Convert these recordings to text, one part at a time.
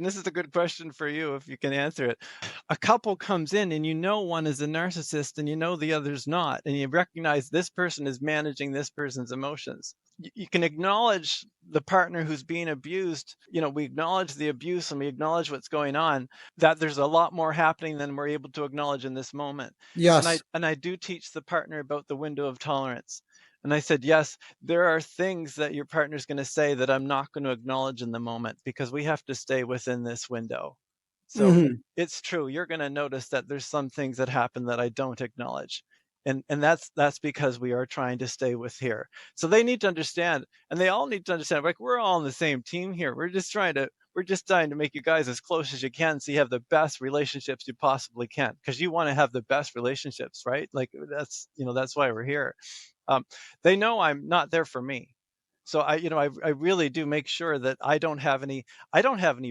And this is a good question for you if you can answer it. A couple comes in and you know one is a narcissist and you know the other's not, and you recognize this person is managing this person's emotions. You can acknowledge the partner who's being abused. You know, we acknowledge the abuse and we acknowledge what's going on, that there's a lot more happening than we're able to acknowledge in this moment. Yes. And I do teach the partner about the window of tolerance. And I said, yes, there are things that your partner's going to say that I'm not going to acknowledge in the moment because we have to stay within this window. So Hmm. it's true. You're going to notice that there's some things that happen that I don't acknowledge. And that's because we are trying to stay with here. So they need to understand, and they all need to understand, like, we're all on the same team here. We're just trying to make you guys as close as you can so you have the best relationships you possibly can, because you want to have the best relationships, right? Like, that's why we're here. They know I'm not there for me. So I really do make sure that I don't have any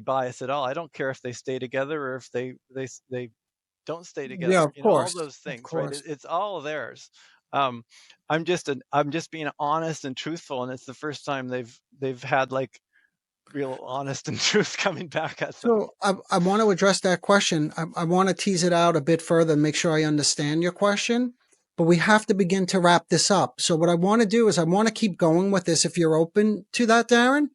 bias at all. I don't care if they stay together or if they don't stay Yeah, together. of All course. those Of things, right? course. It's all theirs. Um, I'm just being honest and truthful, and it's the first time they've had like real honest and truth coming back at them. So I want to address that question. I want to tease it out a bit further and make sure I understand your question, but we have to begin to wrap this up. So what I want to do is I want to keep going with this. If you're open to that, Darren,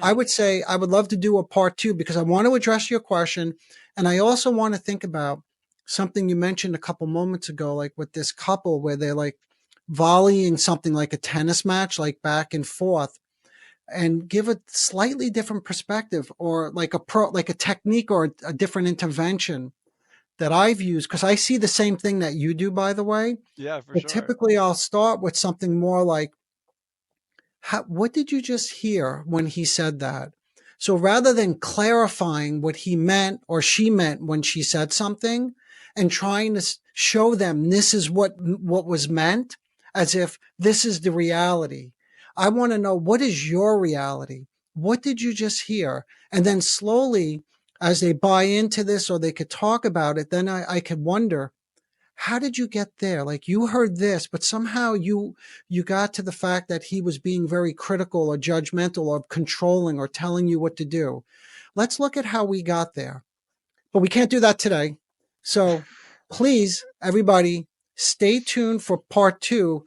I Hmm. would say I would love to do a part two because I want to address your question. And I also want to think about something you mentioned a couple moments ago, like with this couple where they're like volleying something like a tennis match, like back and forth, and give a slightly different perspective or like a technique or a different intervention that I've used. Cause I see the same thing that you do, by the way. Yeah, for But sure. typically I'll start with something more like, what did you just hear when he said that? So rather than clarifying what he meant or she meant when she said something and trying to show them this is what was meant, as if this is the reality. I want to know, what is your reality? What did you just hear? And then slowly, as they buy into this or they could talk about it, then I could wonder, how did you get there? Like, you heard this, but somehow you got to the fact that he was being very critical or judgmental or controlling or telling you what to do. Let's look at how we got there. But we can't do that today. So please, everybody, stay tuned for part two